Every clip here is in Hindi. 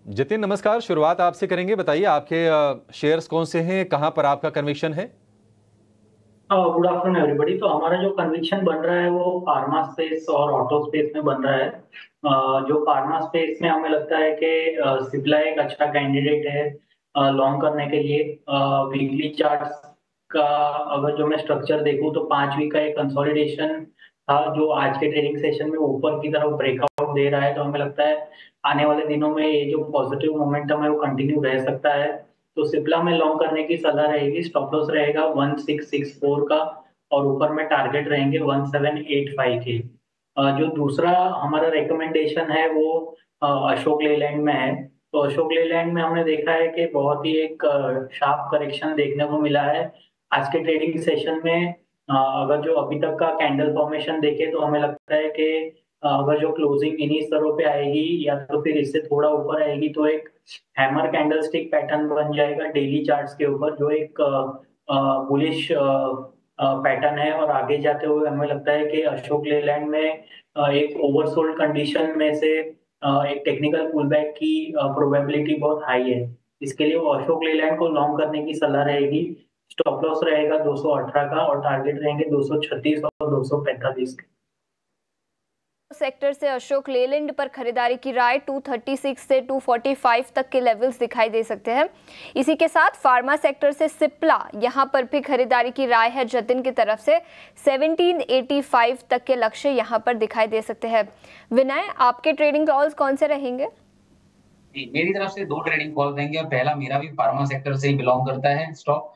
जितिन नमस्कार, शुरुआत आपसे करेंगे। बताइए आपके शेयर्स कौन से हैं, कहां पर आपका कन्विक्शन है? Good afternoon everybody. तो हमारा जो कन्विक्शन बन रहा है वो फार्मा स्पेस और ऑटो स्पेस में बन रहा है। जो फार्मा स्पेस में हमें लगता है कि सिप्ला एक अच्छा कैंडिडेट है लॉन्ग करने के लिए। वीकली चार्ट्स का अगर जो मैं स्ट्रक्चर देखूं तो 5 वीक का एक कंसोलिडेशन था जो आज के ट्रेडिंग सेशन में ऊपर की तरफ ब्रेकआउट दे रहा है। तो हमें लगता है आने वाले दिनों में ये जो पॉजिटिव मोमेंटम है वो कंटिन्यू रह सकता है। तो सिप्ला में लॉन्ग करने की सलाह रहेगी। स्टॉप लॉस रहेगा 1664 का और ऊपर में टारगेट रहेंगे 1785 के। जो दूसरा हमारा रिकमेंडेशन है वो अशोक लेलैंड में है। तो अशोक लेलैंड में हमने देखा है कि बहुत ही एक शार्प करेक्शन देखने को मिला है आज के ट्रेडिंग सेशन में। अगर जो अभी तक का कैंडल फॉर्मेशन देखे तो हमें लगता है कि अगर जो क्लोजिंग इन्हीं स्तरों पे आएगी या तो फिर इससे थोड़ा ऊपर आएगी तो एक हैमर कैंडलस्टिक पैटर्न बन जाएगा डेली चार्ट्स के ऊपर, जो एक बुलिश पैटर्न है। और आगे जाते हुए हमें लगता है कि अशोक लेलैंड में एक ओवरसोल्ड कंडीशन में से एक टेक्निकल पुलबैक की प्रोबेबिलिटी बहुत हाई है। इसके लिए वो अशोक लेलैंड को लॉन्ग करने की सलाह रहेगी। स्टॉप लॉस रहेगा 218 का और टारगेट रहेंगे 236 और 245 के। सेक्टर से अशोक लेलैंड पर खरीदारी की राय 236 से 245 तक के लेवल्स दिखाई दे सकते हैं। इसी के साथ फार्मा सेक्टर से सिप्ला, यहां पर भी खरीदारी की राय है जतिन की तरफ से 1785 तक के लक्ष्य यहां पर दिखाई दे सकते हैं। विनय, आपके ट्रेडिंग कॉल्स कौन से रहेंगे? मेरी तरफ से दो ट्रेडिंग कॉल देंगे और पहला मेरा भी फार्मा सेक्टर से ही बिलोंग करता है स्टॉक।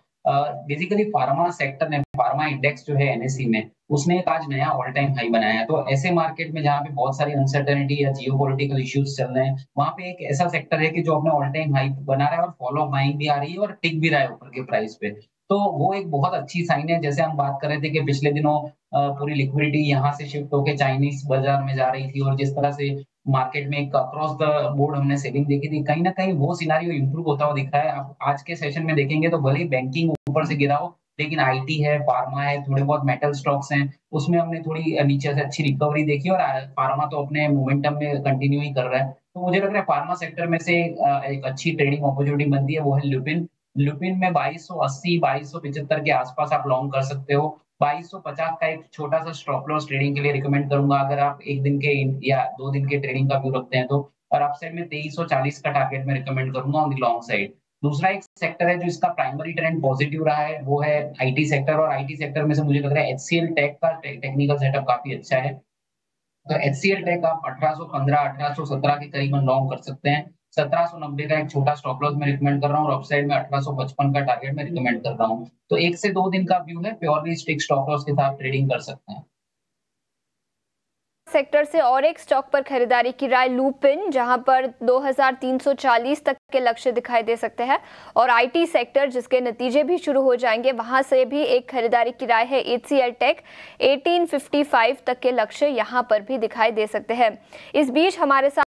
बेसिकली फार्मा सेक्टर ने, फार्मा इंडेक्स जो है एनएसई में, उसने एक आज नया ऑल टाइम हाई बनाया है। तो ऐसे मार्केट में जहाँ पे बहुत सारी अनसर्टेनिटी या जियोपॉलिटिकल इश्यूज चल रहे हैं, वहां पे एक ऐसा सेक्टर है कि जो अपने ऑल टाइम हाई बना रहा है और फॉलो बाइंग भी आ रही है और टिक भी रहा है ऊपर के प्राइस पे। तो वो एक बहुत अच्छी साइन है। जैसे हम बात कर रहे थे कि पिछले दिनों पूरी लिक्विडिटी यहाँ से शिफ्ट होकर चाइनीज बाजार में जा रही थी और जिस तरह से मार्केट में एक अक्रॉस द बोर्ड हमने सेलिंग देखी थी, कहीं ना कहीं वो सिनारियो इंप्रूव होता हुआ दिख रहा है। आप आज के सेशन में देखेंगे तो भले ही बैंकिंग ऊपर से गिरा हो, लेकिन आईटी है, फार्मा है, थोड़े बहुत मेटल स्टॉक्स हैं, उसमें हमने थोड़ी नीचे से अच्छी रिकवरी देखी और फार्मा तो अपने मोमेंटम में कंटिन्यू ही कर रहा है। तो मुझे लग रहा है फार्मा सेक्टर में से एक अच्छी ट्रेडिंग अपॉर्चुनिटी बनती है, वो है लुपिन। लुपिन में 2280 2275 के आसपास आप लॉन्ग कर सकते हो। 2250 का एक छोटा सा स्टॉप लॉस ट्रेडिंग के लिए रिकमेंड करूंगा अगर आप एक दिन के या 2 दिन के ट्रेडिंग का व्यू रखते हैं तो। और अपसाइड में 2340 का टारगेट में रिकमेंड करूंगा ऑन द लॉन्ग साइड। दूसरा एक सेक्टर है जो इसका प्राइमरी ट्रेंड पॉजिटिव रहा है, वो है आईटी सेक्टर। और आईटी सेक्टर में से मुझे लग रहा है एचसीएल टेक का टेक्निकल सेटअप काफी अच्छा है। तो एचसीएल टेक आप 1815 1817 के करीबन लॉन्ग कर सकते हैं। 1790 का एक छोटा स्टॉप लॉस मैं रिकमेंड कर रहा हूँ और अपसाइड में 1855 का टारगेट मैं रिकमेंड कर रहा हूँ। तो 1 से 2 दिन का व्यू है, प्योरली स्टिक स्टॉप लॉस के साथ ट्रेडिंग कर सकते हैं। सेक्टर से और एक स्टॉक पर खरीदारी की राय लुपिन, जहां पर 2340 तक के लक्ष्य दिखाई दे सकते हैं। और आईटी सेक्टर जिसके नतीजे भी शुरू हो जाएंगे, वहां से भी एक खरीदारी की राय है एचसीएल टेक, 1855 तक के लक्ष्य यहां पर भी दिखाई दे सकते हैं। इस बीच हमारे साथ